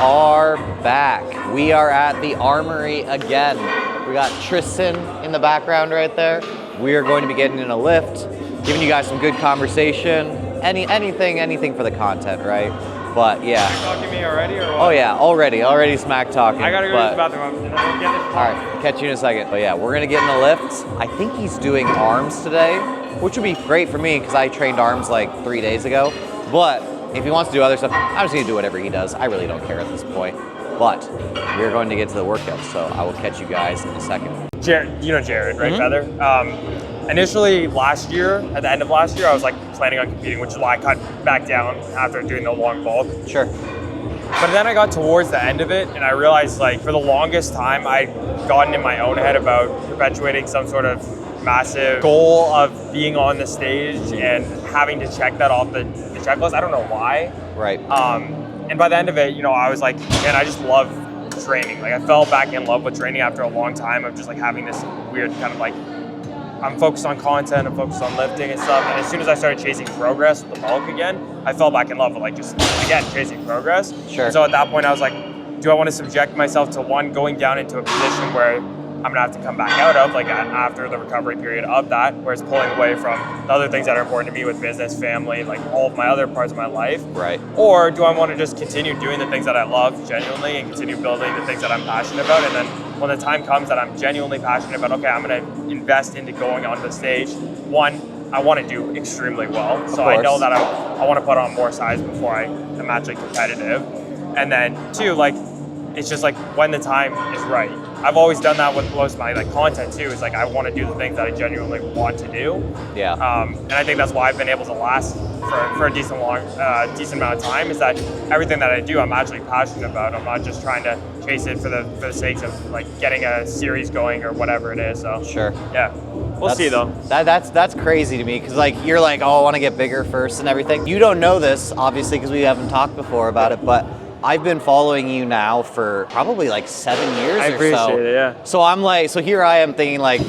are back. We are at the Armory again. We got Tristyn in the background right there. We are going to be getting in a lift, giving you guys some good conversation. Anything for the content, right? But yeah. Smack talking me already or what? Oh yeah, already smack talking. I gotta go to the bathroom and then we'll get this. All right, catch you in a second. But yeah, we're gonna get in the lift. I think he's doing arms today, which would be great for me because I trained arms like 3 days ago. But if he wants to do other stuff, I'm just gonna do whatever he does. I really don't care at this point. But we're going to get to the workout, so I will catch you guys in a second. Jared, you know Jared, right, Feather? Initially last year, at the end of last year, I was like planning on competing, which is why I cut back down after doing the long bulk. Sure. But then I got towards the end of it and I realized like for the longest time, I'd gotten in my own head about perpetuating some sort of massive goal of being on the stage and having to check that off the checklist. I don't know why. Right. And by the end of it, you know, I was like, man, I just love training. Like I fell back in love with training after a long time of just like having this weird kind of like, I'm focused on content, I'm focused on lifting and stuff. And as soon as I started chasing progress with the bulk again, I fell back in love with like just, again, chasing progress. Sure. And so at that point I was like, do I want to subject myself to one, going down into a position where I'm gonna have to come back out of, like after the recovery period of that, where it's pulling away from the other things that are important to me with business, family, like all of my other parts of my life. Right. Or do I want to just continue doing the things that I love genuinely and continue building the things that I'm passionate about? And then when the time comes that I'm genuinely passionate about, okay, I'm gonna invest into going onto the stage. One, I want to do extremely well. So I know that I want to put on more size before I am actually competitive. And then two, like, it's just like when the time is right. I've always done that with most of my like content too. Is like I want to do the things that I genuinely want to do. Yeah. And I think that's why I've been able to last for a decent amount of time. Is that everything that I do, I'm actually passionate about. I'm not just trying to chase it for the sakes of like getting a series going or whatever it is. So sure. Yeah. We'll see though. That's crazy to me because like you're like, oh, I want to get bigger first and everything. You don't know this obviously because we haven't talked before about it, but I've been following you now for probably like 7 years or so. I appreciate it, yeah. So I'm like, so here I am thinking like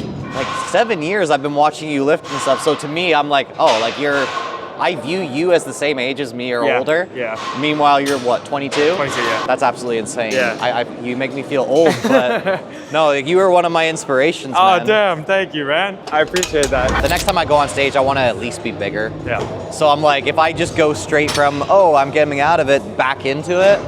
7 years I've been watching you lift and stuff. So to me, I'm like, oh, like I view you as the same age as me or older. Yeah. Meanwhile, you're what, 22? 22, yeah. That's absolutely insane. Yeah. You make me feel old, but no, like you were one of my inspirations, Oh, man. damn, thank you, man. I appreciate that. The next time I go on stage, I want to at least be bigger. Yeah. So I'm like, if I just go straight from, oh, I'm getting out of it, back into it.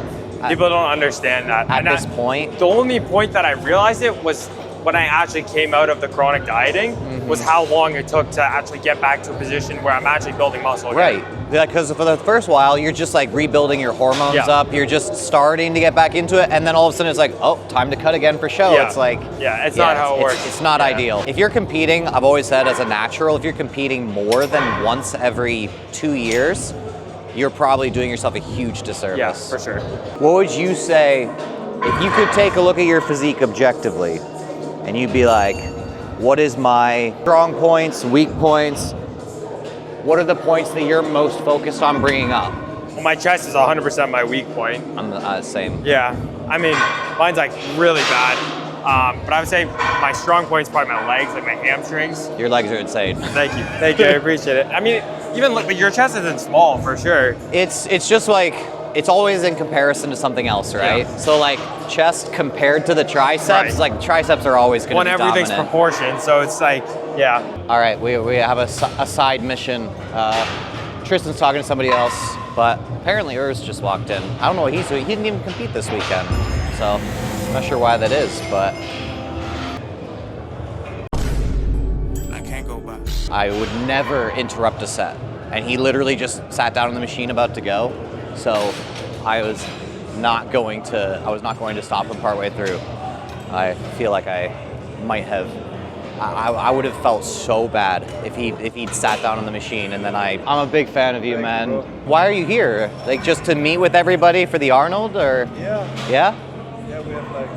People don't understand that. At this point. The only point that I realized it was when I actually came out of the chronic dieting was how long it took to actually get back to a position where I'm actually building muscle again. Right, because for the first while, you're just like rebuilding your hormones up, you're just starting to get back into it, and then all of a sudden it's like, oh, time to cut again for show. Yeah. It's like, it's not how it works. It's not ideal. If you're competing, I've always said as a natural, if you're competing more than once every 2 years, you're probably doing yourself a huge disservice. Yeah, for sure. What would you say if you could take a look at your physique objectively and you'd be like, what is my strong points, weak points? What are the points that you're most focused on bringing up? Well, my chest is 100% my weak point. I'm the same. Yeah, I mean, mine's like really bad. But I would say my strong point is probably my legs, like my hamstrings. Your legs are insane. Thank you, I appreciate it. I mean, even like your chest isn't small for sure. It's just like, it's always in comparison to something else, right? Yeah. So like chest compared to the triceps, like triceps are always going to be dominant. Everything's proportion, so it's like, yeah. All right, we have a side mission. Tristyn's talking to somebody else, but apparently Urs just walked in. I don't know what he's doing. He didn't even compete this weekend, so I'm not sure why that is, but I can't go by. I would never interrupt a set. And he literally just sat down on the machine about to go. So I was not going to stop him partway through. I feel like I might have, I would have felt so bad if he'd sat down on the machine and then I'm a big fan of you, man. Why are you here? Like just to meet with everybody for the Arnold or? Yeah. Yeah? Yeah, we have like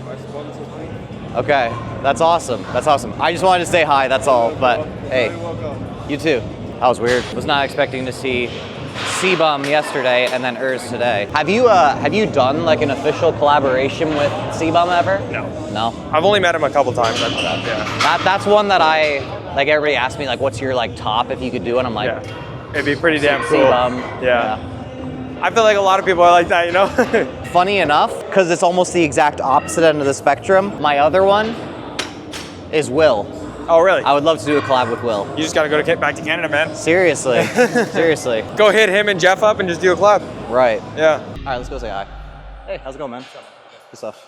our sponsor thing. Okay, that's awesome. That's awesome. I just wanted to say hi, that's all. But hey, you too. That was weird. Was not expecting to see C-Bum yesterday and then Urs today. Have you done like an official collaboration with C-Bum ever? No. No? I've only met him a couple times. Yeah. That's one that I, like everybody asks me like, what's your like top if you could do it? I'm like, yeah. It'd be pretty damn cool. C-Bum. Yeah. I feel like a lot of people are like that, you know? Funny enough, because it's almost the exact opposite end of the spectrum, my other one is Will. Oh, really? I would love to do a collab with Will. You just got to go back to Canada, man. Seriously. Seriously. Go hit him and Jeff up and just do a collab. Right. Yeah. All right, let's go say hi. Hey, how's it going, man? Good stuff.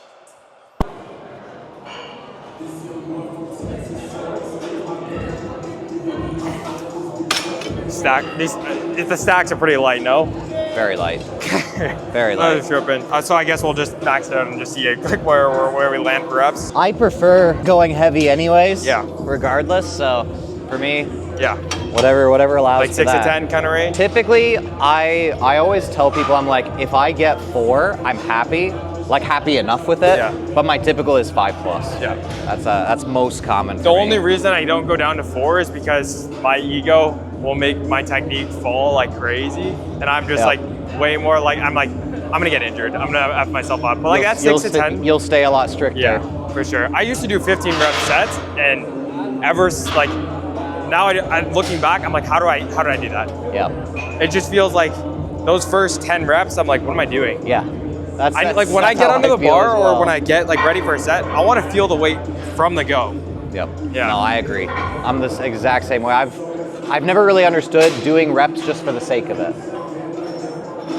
The stacks are pretty light, no? Very light. Very light. So I guess we'll just max it out and just see like where we land for reps. I prefer going heavy anyways. Yeah. Regardless, so for me, Yeah. whatever allows Like for 6 to that. 10 kind of range. Typically, I always tell people, I'm like, if I get 4, I'm happy. Like happy enough with it. Yeah. But my typical is 5+. Yeah. That's most common for The me. only reason I don't go down to 4 is because my ego will make my technique fall like crazy, and I'm just like way more like I'm gonna get injured. I'm gonna F myself up. But like that's 6 to 10. You'll stay a lot stricter. Yeah, for sure. I used to do 15 rep sets, and like now I'm looking back, I'm like, how do I do that? Yeah. It just feels like those first 10 reps, I'm like, what am I doing? Yeah. That's Like when I get how under the feel bar as well. or when I get like ready for a set, I want to feel the weight from the go. Yep. Yeah. No, I agree. I'm the exact same way. I've never really understood doing reps just for the sake of it.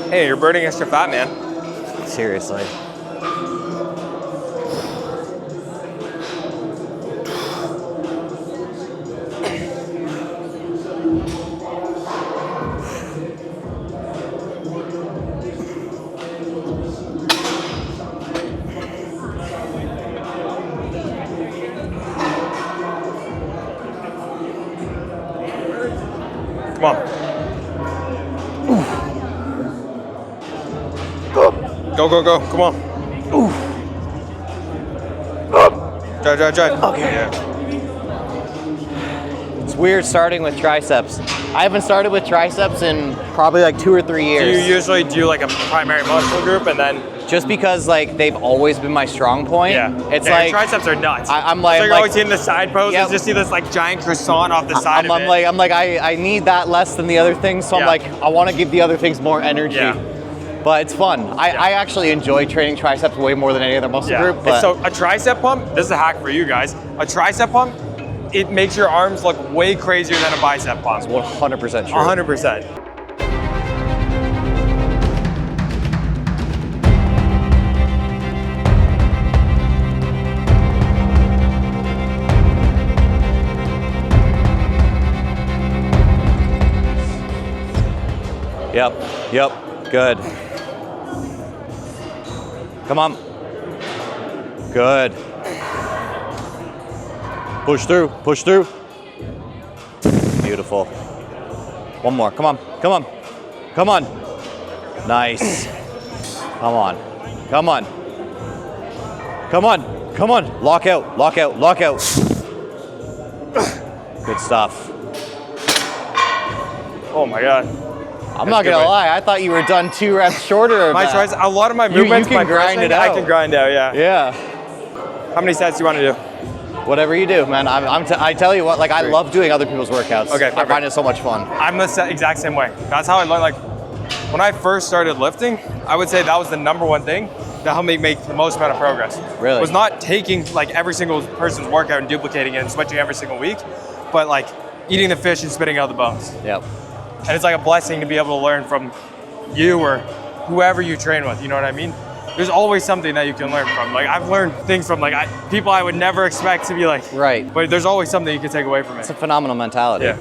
Hey, you're burning extra fat, man. Seriously. Come on. Go. Come on. Drive. Okay. Yeah. It's weird starting with triceps. I haven't started with triceps in probably like 2 or 3 Do years. you usually do like a primary muscle group and then? Just because like they've always been my strong point. Yeah. It's Yeah, like your triceps are nuts. I'm like, so you're always in the side pose Yep. and just see this like giant croissant off the side of it. I'm like I need that less than the other things, so I'm Yeah. like I want to give the other things more energy. Yeah. But it's fun. I actually enjoy training triceps way more than any other muscle group. And But so a tricep pump, this is a hack for you guys. A tricep pump, it makes your arms look way crazier than a bicep pump. 100% true. 100%. Yep. Good. Come on. Good. Push through. Beautiful. One more. Come on. Nice. Come on. Lock out. Good stuff. Oh my God. I'm not gonna lie, I thought you were done 2 reps shorter of My that. triceps, a lot of my You movements, can my grind pressing, it out. I can grind out, yeah. Yeah. How many sets do you want to do? Whatever you do, man. I tell you what, like I love doing other people's workouts. Okay, I perfect. find it so much fun. I'm the exact same way. That's how I learned. Like when I first started lifting, I would say that was the #1 thing that helped me make the most amount of progress. Really? Was not taking like every single person's workout and duplicating it and switching every single week, but like eating the fish and spitting out the bones. Yep. And it's like a blessing to be able to learn from you or whoever you train with. You know what I mean? There's always something that you can learn from. Like I've learned things from like people I would never expect to be like. Right. But there's always something you can take away from it. It's a phenomenal mentality. Yeah.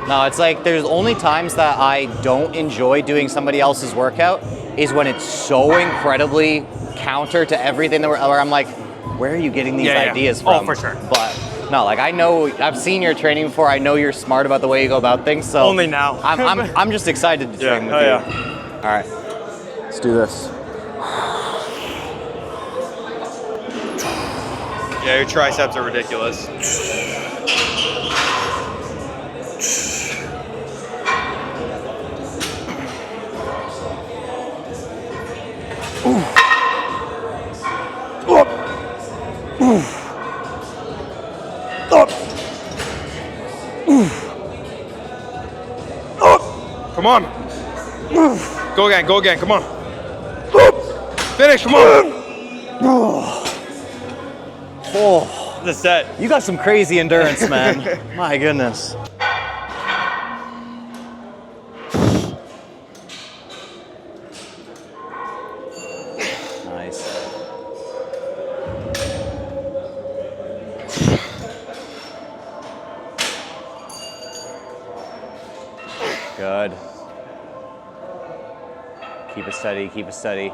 No, it's like there's only times that I don't enjoy doing somebody else's workout is when it's so incredibly counter to everything where I'm like, where are you getting these ideas from? Oh, for sure. But no, like I know, I've seen your training before. I know you're smart about the way you go about things. So Only now. I'm just excited to train with you. Yeah. All right, let's do this. Yeah, your triceps are ridiculous. Come on. Go again, come on. Finish, come on. Oh, The set. you got some crazy endurance, man. My goodness. Nice. Good. Keep it steady, keep it steady.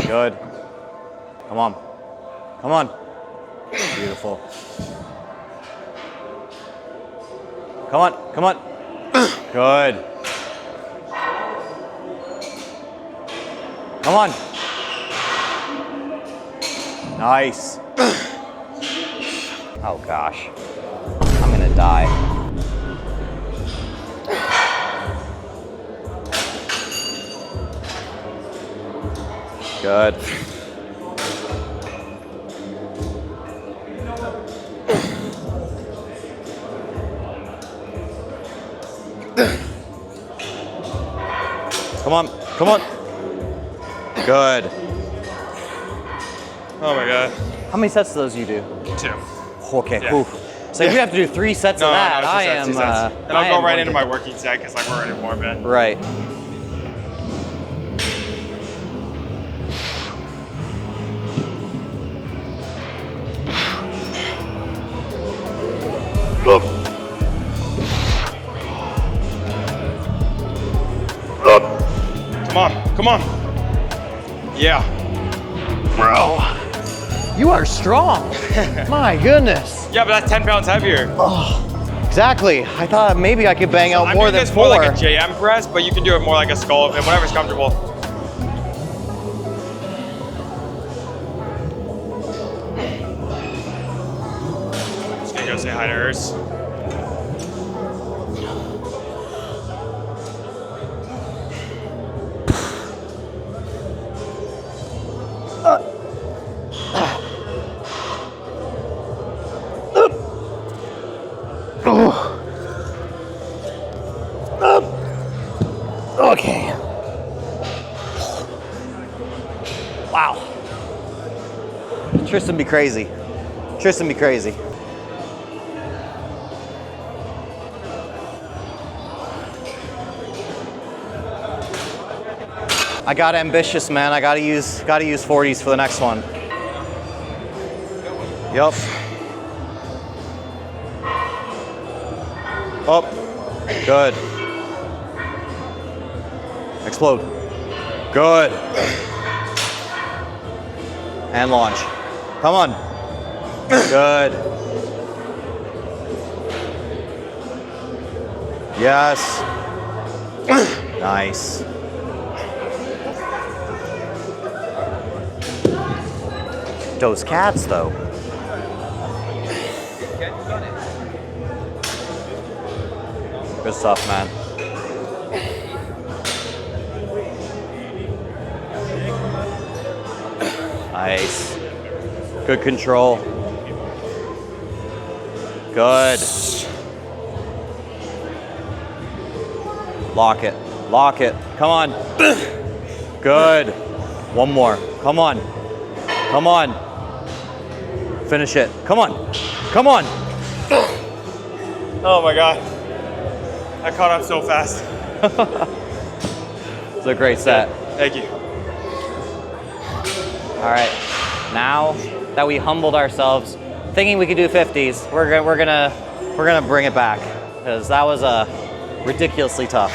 Good. Come on. Come on. Beautiful. Come on, come on. Good. Come on. Nice. Oh gosh. I'm gonna die. Good. Come on, come on. Good. Oh my God. How many sets of those you do? 2. Okay, Yeah. oof. So if we have to do 3 sets of that, it's I just am. two sets. And I I'll go am right into wonderful. my working set because like we're already warm in. Right. Come on, come on. Yeah. Bro, you are strong. My goodness. Yeah, but that's 10 pounds heavier. Exactly. I thought maybe I could bang out I'm more doing than this 4. more like a JM press, but you can do it more like a skull, whatever's comfortable. Just gonna go say hi to hers. Okay. Wow. Tristyn be crazy. Tristyn be crazy. I got ambitious, man. I gotta use 40s for the next one. Yep. Up. Good. Explode. Good. And launch. Come on. Good. Yes. Nice. Those cats, though. Good stuff, man. Nice. Good control. Good. Lock it. Lock it. Come on. Good. One more. Come on. Come on. Finish it. Come on. Come on. Oh my God. I caught up so fast. It's a great set. Thank you. All right. Now that we humbled ourselves, thinking we could do 50s, we're gonna bring it back because that was ridiculously tough.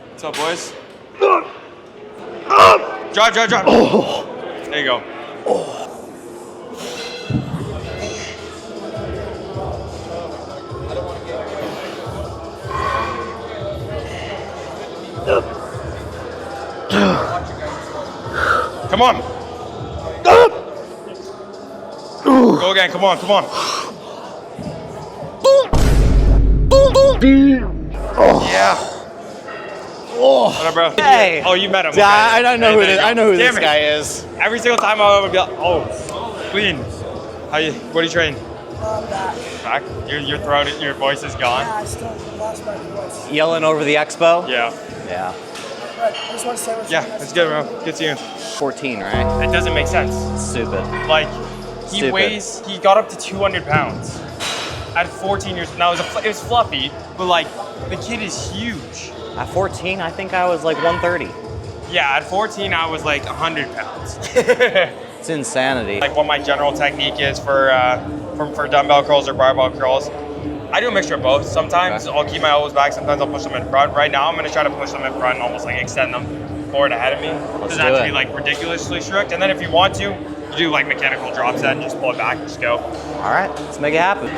What's up, boys? Drop, drop, drop. There you go. Come on. Go again, come on, come on. Yeah. What up, bro? Hey. Oh, you met him. Yeah, Okay. I know who this. I know who Damn this it. guy is. Every single time I would be like, oh, clean. What do you train? Back? Your throat, your voice is gone? Yeah, I still lost my voice. Yelling over the expo. Yeah. Yeah. But I just want to say what's Yeah, it's good, bro. Good seeing you. 14, right? It doesn't make sense. Stupid. Like, he Stupid. he got up to 200 pounds at 14 years. Now, it was fluffy, but like, the kid is huge. At 14, I think I was like 130. Yeah, at 14, I was like 100 pounds. It's insanity. Like, what my general technique is for dumbbell curls or barbell curls. I do a mixture of both. Sometimes I'll keep my elbows back, sometimes I'll push them in front. Right now, I'm gonna try to push them in front and almost like extend them forward ahead of me. Doesn't have to be like ridiculously strict. And then if you want to, you do like mechanical drop set and just pull it back and just go. All right, let's make it happen.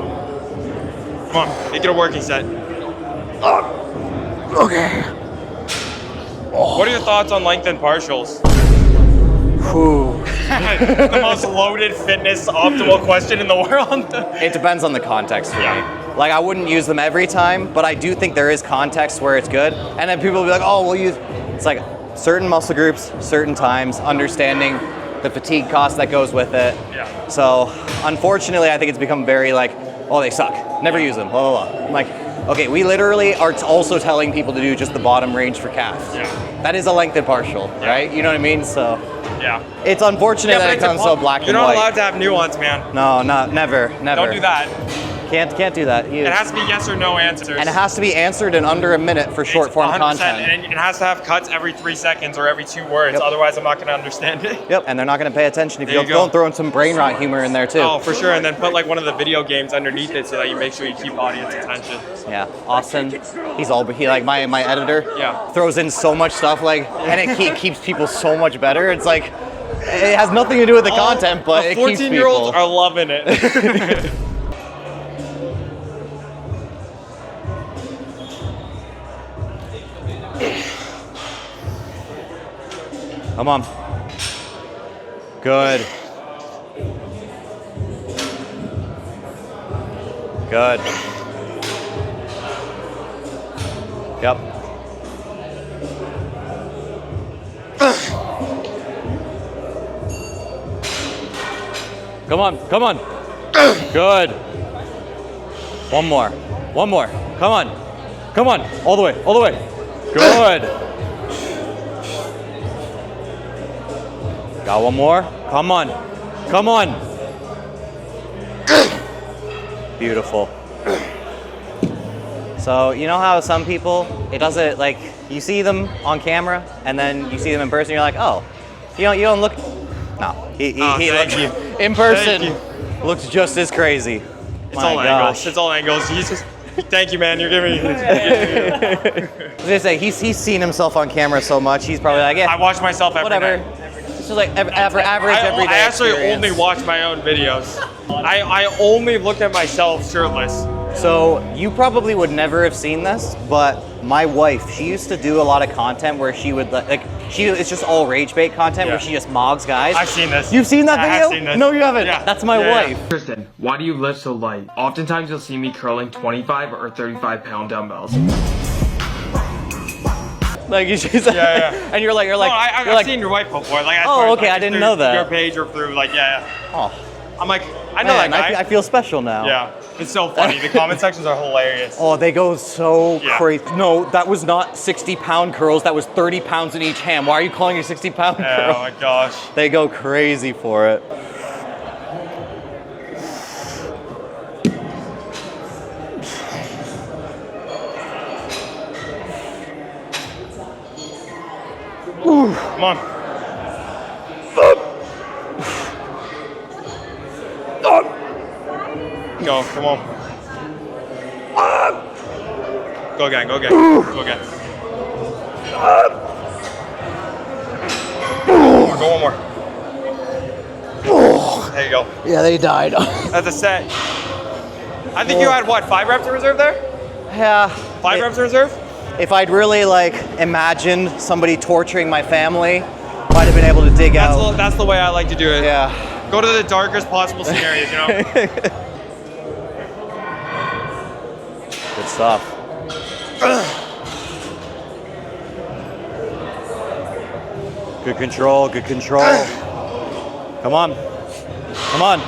Come on, make it a working set. Okay. What are your thoughts on lengthened partials? Whew. The most loaded fitness optimal question in the world. It depends on the context for me. Like, I wouldn't use them every time, but I do think there is context where it's good. And then people will be like, oh, we'll use, it's like certain muscle groups, certain times, understanding the fatigue cost that goes with it. Yeah. So, unfortunately, I think it's become very like, oh, they suck. Never use them, blah, blah, blah. I'm like, okay, we literally are also telling people to do just the bottom range for calves. Yeah. That is a lengthened partial, right? You know what I mean? So, Yeah. it's unfortunate that it comes so black and white. You're not allowed to have nuance, man. No, never. Don't do that. Can't do that. It has to be yes or no answers. And it has to be answered in under a minute for short form 100%, content. and it has to have cuts every 3 seconds or every 2 words. Yep. Otherwise, I'm not going to understand it. Yep, and they're not going to pay attention if There you you don't go. throw in some brain rot humor in there too. Oh, for sure. And then put like one of the video games underneath it so that you make sure you keep audience attention. Yeah, Austin, he like my editor. Yeah. Throws in so much stuff like, and it keeps people so much better. It's like, it has nothing to do with the content, but the it keeps 14-year-olds people. are loving it. Come on. Good. Good. Yep. Come on. Good. One more. Come on. All the way. Good. Got one more. Come on. Beautiful. So, you know how some people, it doesn't, like, you see them on camera and then you see them in person, you're like, oh, you don't look, no. He thank looks, you. in person, Thank looks just as crazy. It's all angles. It's all angles. Thank you, man. You're giving me. I was gonna say, he's seen himself on camera so much, he's probably like, yeah, I watch myself every whatever. night. It's just like average everyday I actually experience. only watch my own videos. I only look at myself shirtless. So you probably would never have seen this, but my wife, she used to do a lot of content where she would it's just all rage bait content where she just mogs guys. I've seen this. You've seen that I video? have seen this. No, you haven't. Yeah. That's my Yeah, wife. Tristyn, why do you lift so light? Oftentimes you'll see me curling 25 or 35 pound dumbbells. Like she's and you're like, I've seen your wife before. Like, Oh, okay, I didn't know that. Your page or through Oh, I'm like, I know man, that guy. I feel special now. Yeah, it's so funny. The comment sections are hilarious. Oh, they go so Yeah. crazy. No, that was not 60-pound curls. That was 30 pounds in each hand. Why are you calling it 60-pound curl? Oh my gosh. They go crazy for it. Come on. Go, come on. Go again. Go one more. There you go. Yeah, they died. That's a set. I think you had what, 5 reps in reserve there? Yeah. 5 reps in reserve? If I'd really like imagined somebody torturing my family, might have been able to dig out. That's the way I like to do it. Yeah. Go to the darkest possible scenarios, you know? Good stuff. Good control, good control. Come on. Come on.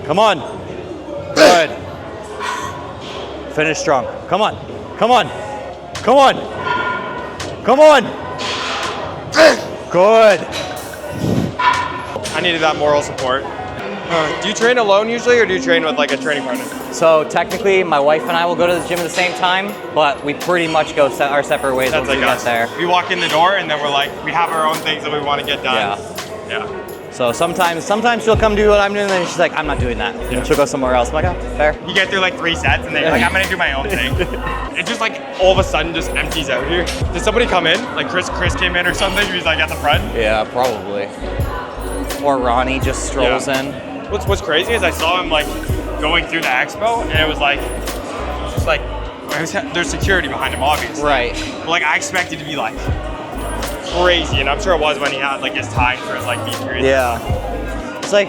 Come on. Good. Finish strong. Come on. Come on. Come on. Come on. Good. I needed that moral support. Do you train alone usually, or do you train with like a training partner? So technically, my wife and I will go to the gym at the same time, but we pretty much go our separate ways once we get there. We walk in the door and then we're like, we have our own things that we want to get done. Yeah. So sometimes she'll come do what I'm doing, and then she's like, I'm not doing that. Yeah. And she'll go somewhere else. I'm like, oh, fair. You get through like 3 sets and then you're like, I'm gonna do my own thing. It just like all of a sudden just empties out here. Did somebody come in? Like Chris came in or something? He's like at the front? Yeah, probably. Or Ronnie just strolls in. What's crazy is I saw him like going through the expo, and it was like, just like, there's security behind him, obviously. Right. But like I expected to be like crazy, and I'm sure it was when he had like his time for his like meet period. Yeah. It's like,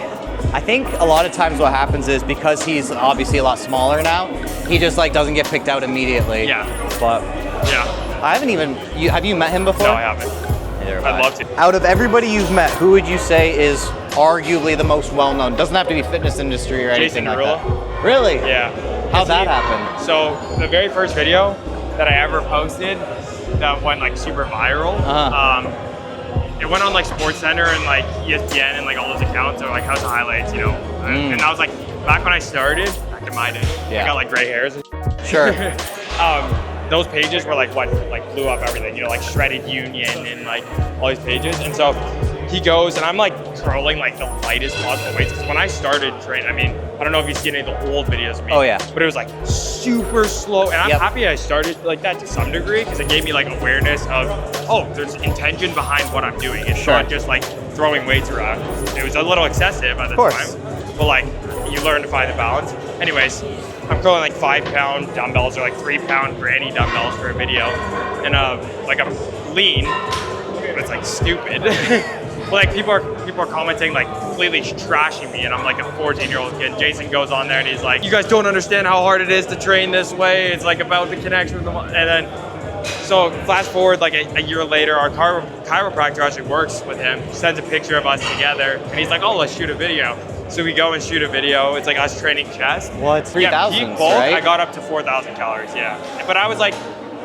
I think a lot of times what happens is because he's obviously a lot smaller now, he just like doesn't get picked out immediately. Yeah. But Yeah. I haven't even, have you met him before? No, I haven't. Neither have I'd I. love to. Out of everybody you've met, who would you say is arguably the most well-known? Doesn't have to be fitness industry or anything like that. Really? Yeah. How'd that happen? So the very first video that I ever posted that went like super viral, it went on like SportsCenter and like ESPN and like all those accounts are like House of Highlights, you know. And that was like back when I started, back in my day. Yeah. I got like gray hairs. Sure. Those pages were like what like blew up everything, you know, like Shredded Union and like all these pages. And so he goes, and I'm like curling like the lightest possible weights. Because when I started training, I mean, I don't know if you've seen any of the old videos of me. Oh yeah. But it was like super slow, and I'm happy I started like that to some degree because it gave me like awareness of, oh, there's intention behind what I'm doing. It's not just like throwing weights around. It was a little excessive at the time, but like you learn to find the balance. Anyways, I'm curling like 5-pound dumbbells or like 3-pound granny dumbbells for a video, and like I'm lean, but it's like stupid. But like people are commenting like completely trashing me, and I'm like a 14-year-old kid. Jason goes on there and he's like, "You guys don't understand how hard it is to train this way. It's like about the connection with the." And then, so fast forward like a year later, our chiropractor actually works with him. Sends a picture of us together, and he's like, "Oh, let's shoot a video." So we go and shoot a video. It's like us training chest. What? 3,000, peak bulk, right? I got up to 4,000 calories. Yeah, but I was like,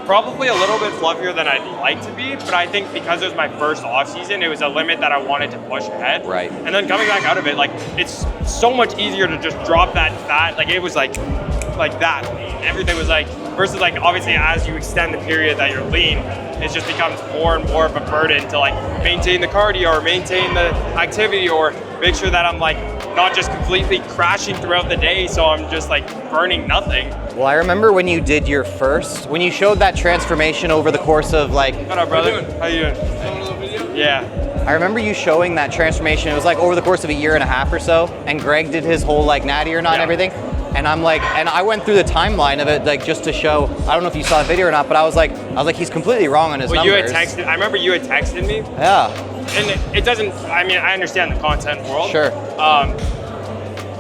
probably a little bit fluffier than I'd like to be, but I think because it was my first off season, it was a limit that I wanted to push ahead. Right. And then coming back out of it, like it's so much easier to just drop that fat. Like it was like that. Everything was like, versus like obviously as you extend the period that you're lean, it just becomes more and more of a burden to like maintain the cardio or maintain the activity or make sure that I'm like not just completely crashing throughout the day, so I'm just like burning nothing. Well, I remember when you did your first, when you showed that transformation over the course of like... What up, brother? How you doing? Yeah. I remember you showing that transformation. It was like over the course of a year and a half or so, and Greg did his whole like natty or not and everything. And I'm like, and I went through the timeline of it like just to show, I don't know if you saw the video or not, but I was like, he's completely wrong on his numbers. You had texted, I remember you had texted me. Yeah. And it doesn't, I mean, I understand the content world. Sure.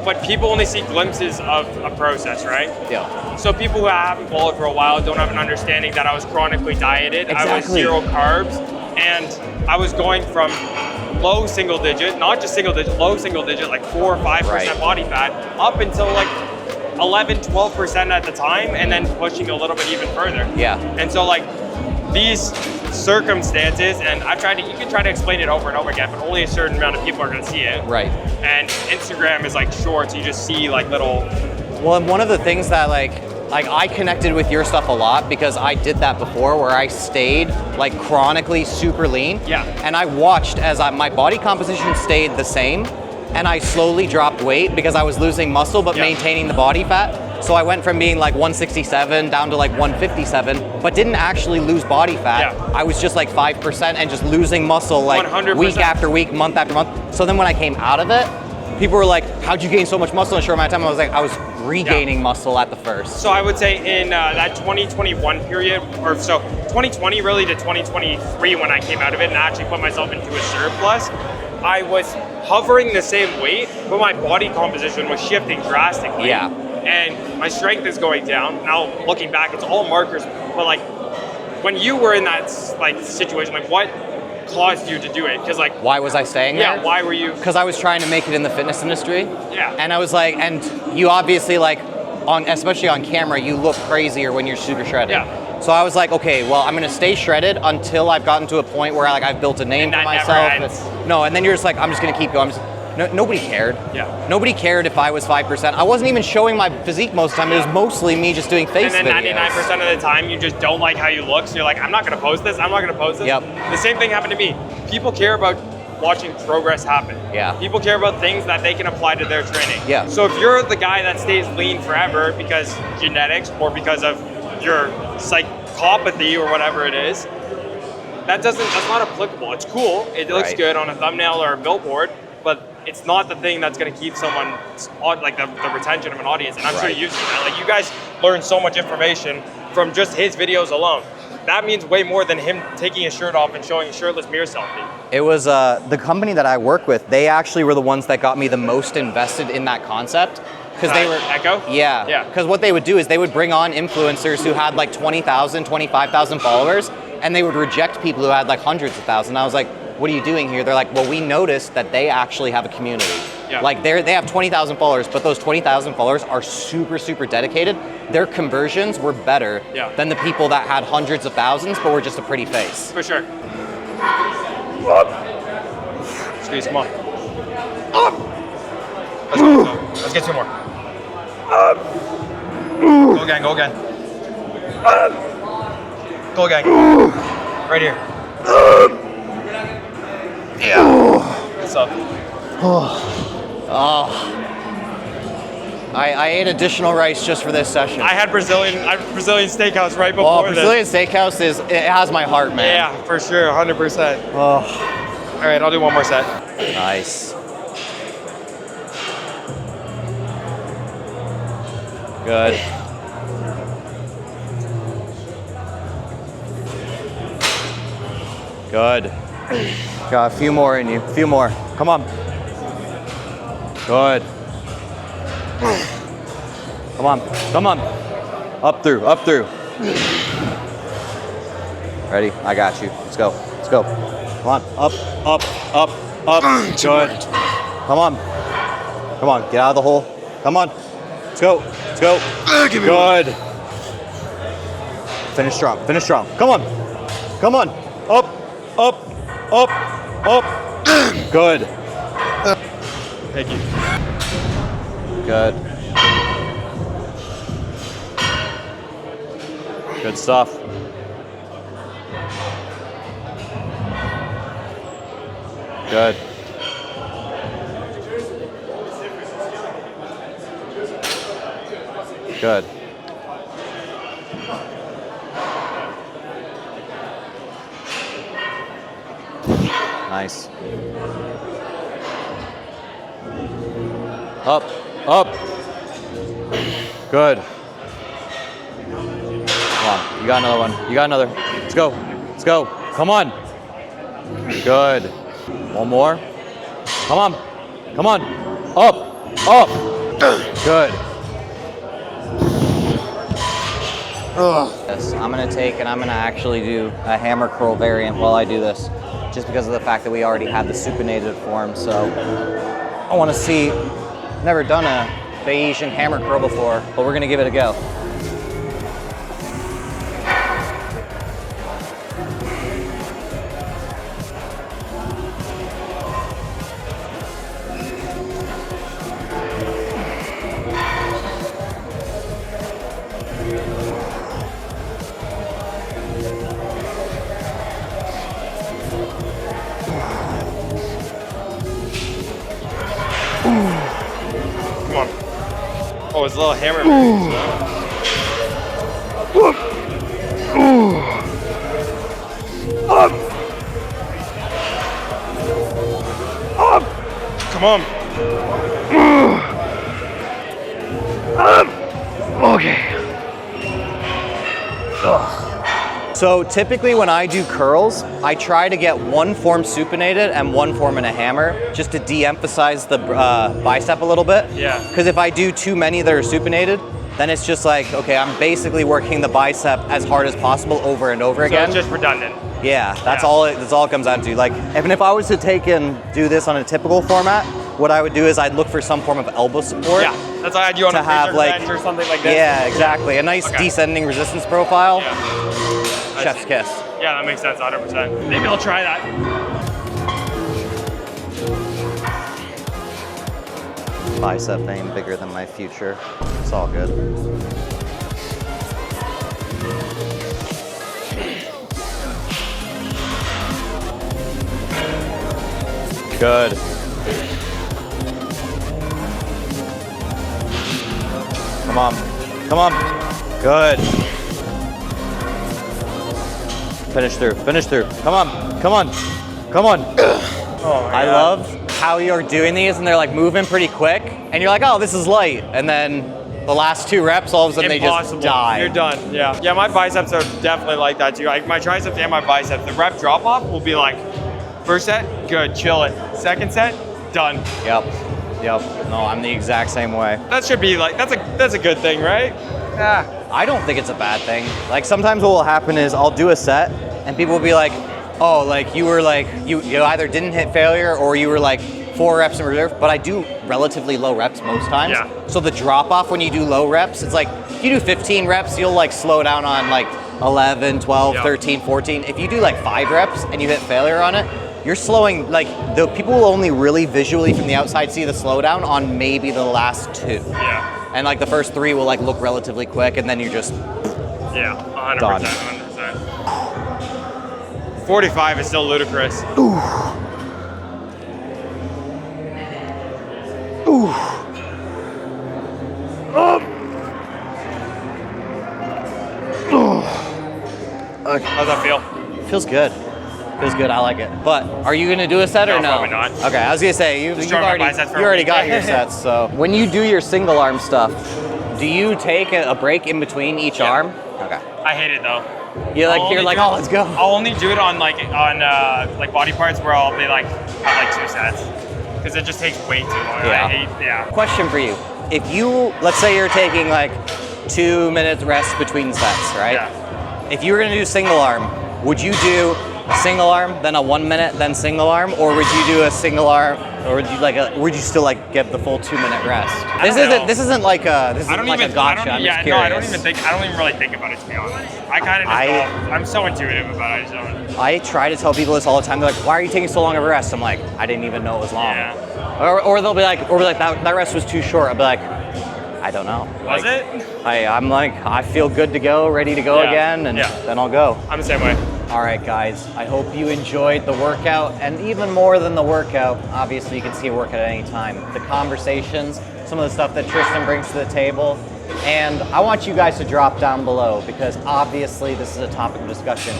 But people only see glimpses of a process, right? Yeah. So people who haven't followed for a while don't have an understanding that I was chronically dieted. Exactly. I was 0 carbs, and I was going from low single digit, not just single digit, low single digit, like 4 or 5% body fat, up until like 11, 12% at the time, and then pushing a little bit even further. Yeah. And so like these circumstances, and you can try to explain it over and over again, but only a certain amount of people are gonna see it. Right. And Instagram is like shorts, you just see like little. Well, and one of the things that like I connected with your stuff a lot because I did that before where I stayed like chronically super lean. Yeah. And I watched as my body composition stayed the same, and I slowly dropped weight because I was losing muscle but maintaining the body fat. So I went from being like 167 down to like 157, but didn't actually lose body fat. Yeah. I was just like 5% and just losing muscle like 100%. week after week, month after month. So then when I came out of it, people were like, how'd you gain so much muscle in a short amount of time? I was like, I was regaining muscle at the first. So I would say in that 2021 period, or so 2020 really to 2023 when I came out of it and actually put myself into a surplus, I was hovering the same weight, but my body composition was shifting drastically. Yeah. And my strength is going down. Now looking back, it's all markers, but like when you were in that like situation, like what caused you to do it? Because like, why was I staying there? Yeah, why were you? Because I was trying to make it in the fitness industry. Yeah. And I was like, and you obviously like, especially on camera, you look crazier when you're super shredded. Yeah. So I was like, okay, well, I'm gonna stay shredded until I've gotten to a point where like I've built a name for myself. No, and then you're just like, I'm just gonna keep going. Nobody cared. Yeah. Nobody cared if I was 5%. I wasn't even showing my physique most of the time. It was mostly me just doing face videos. And then 99% videos. of the time, you just don't like how you look. So you're like, I'm not gonna post this. I'm not gonna post this. Yep. The same thing happened to me. People care about watching progress happen. Yeah. People care about things that they can apply to their training. Yeah. So if you're the guy that stays lean forever because genetics or because of your psychopathy or whatever it is, that's not applicable. It's cool. It looks good on a thumbnail or a billboard, but it's not the thing that's going to keep someone like the retention of an audience. And I'm sure you've seen that. Like you guys learn so much information from just his videos alone. That means way more than him taking his shirt off and showing a shirtless mirror selfie. It was the company that I work with. They actually were the ones that got me the most invested in that concept. Because they were Echo? Yeah. Yeah. Because what they would do is they would bring on influencers who had like 20,000, 25,000 followers, and they would reject people who had like hundreds of thousands. I was like, what are you doing here? They're like, well, we noticed that they actually have a community. Yeah. Like they have 20,000 followers, but those 20,000 followers are super, super dedicated. Their conversions were better than the people that had hundreds of thousands, but were just a pretty face. For sure. Squeeze, come on. Let's go. Let's get two more. Go again, go again. Go again. Right here. Yeah. What's up? I ate additional rice just for this session. I had Brazilian steakhouse right before this. Brazilian steakhouse it has my heart, man. Yeah, for sure, 100%. All right, I'll do one more set. Nice. Good. Good. Got a few more in you. A few more. Come on. Good. Come on. Come on. Up through. Up through. Ready? I got you. Let's go. Let's go. Come on. Up. Up. Up. Up. Good. Come on. Come on. Get out of the hole. Come on. Let's go. Let's go. Good. Finish strong. Finish strong. Come on. Come on. Up. Up. Up. Up. Good. Thank you. Good. Good stuff. Good. Good. Nice. Up, up. Good. Come on, you got another one. You got another. Let's go. Let's go. Come on. Good. One more. Come on. Come on. Up, up. Good. Yes, I'm gonna take and I'm gonna actually do a hammer curl variant while I do this, just because of the fact that we already had the supinated form. So I want to see. Never done a Bayesian hammer curl before, but we're gonna give it a go. Oh, it's a little hammer. Come on. Okay. So typically when I do curls, I try to get one form supinated and one form in a hammer, just to de-emphasize the bicep a little bit. Yeah. Because if I do too many that are supinated, then it's just like, okay, I'm basically working the bicep as hard as possible over and over So again. it's just redundant. Yeah, that's all it comes down to. Like, even if I was to take and do this on a typical format, what I would do is I'd look for some form of elbow support. Yeah, that's why I had you on to a have like bench or something like this. Yeah, exactly. A nice descending resistance profile. Yeah. Chef's kiss. Yeah, that makes sense, 100%. Maybe I'll try that. Bicep vein bigger than my future. It's all good. Good. Come on. Come on. Good. Finish through. Finish through. Come on. Come on. Come on. Oh my I God. love how you're doing these and they're like moving pretty quick and you're like, oh, this is light. And then the last 2 reps, all of a sudden Impossible. they just die. You're done. Yeah. Yeah, my biceps are definitely like that too. Like my triceps and my biceps, the rep drop off will be like, first set, good, chill it. Second set, done. Yep. Yep. No, I'm the exact same way. That should be like, that's a good thing, right? Yeah. I don't think it's a bad thing. Like sometimes what will happen is I'll do a set and people will be like, oh, like you were like, you either didn't hit failure or you were like 4 reps in reserve, but I do relatively low reps most times. Yeah. So the drop off when you do low reps, it's like, if you do 15 reps, you'll like slow down on like 11, 12, Yeah. 13, 14. If you do like 5 reps and you hit failure on it, you're slowing, like the people will only really visually from the outside see the slowdown on maybe the last 2. Yeah. And like the first 3 will like look relatively quick and then you're just Yeah, 100%, Done. 100%. 45 is still ludicrous. How's that feel? feels good. Feels good, I like it. But are you gonna do a set or No, no? probably not. Okay, I was gonna say, you've throwing my already, biceps for you a already week. got your sets, so. When you do your single arm stuff, do you take a break in between each Yeah. arm? Okay. I hate it though. You're like, I'll only do oh, it- let's go. I'll only do it on like body parts where I'll be like have like 2 sets because it just takes way too long. Yeah. Question for you. If you, let's say you're taking like 2 minutes rest between sets, right? Yeah. If you were gonna do single arm, would you do a single arm, then a 1 minute, then single arm, or would you do a single arm, or would you still like give the full 2 minute rest? This isn't like a gotcha. I'm just curious. I don't even really think about it, to be honest. I kind of just go, I'm so intuitive about it. I just don't. I try to tell people this all the time. They're like, "Why are you taking so long of a rest?" I'm like, "I didn't even know it was long." Yeah. Or they'll be like, that rest was too short. I'll be like, "I don't know." Was Like, it? I'm like, I feel good to go, ready to go Yeah. again, and Yeah. then I'll go. I'm the same way. All right, guys, I hope you enjoyed the workout, and even more than the workout, obviously you can see a workout at any time. The conversations, some of the stuff that Tristyn brings to the table, and I want you guys to drop down below because obviously this is a topic of discussion.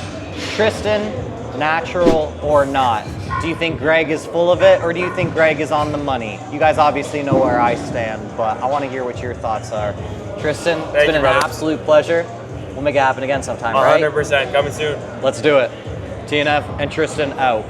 Tristyn, natural or not? Do you think Greg is full of it, or do you think Greg is on the money? You guys obviously know where I stand, but I want to hear what your thoughts are. Tristyn, it's been an absolute pleasure. We'll make it happen again sometime, right? 100%. Coming soon. Let's do it. TNF and Tristyn out.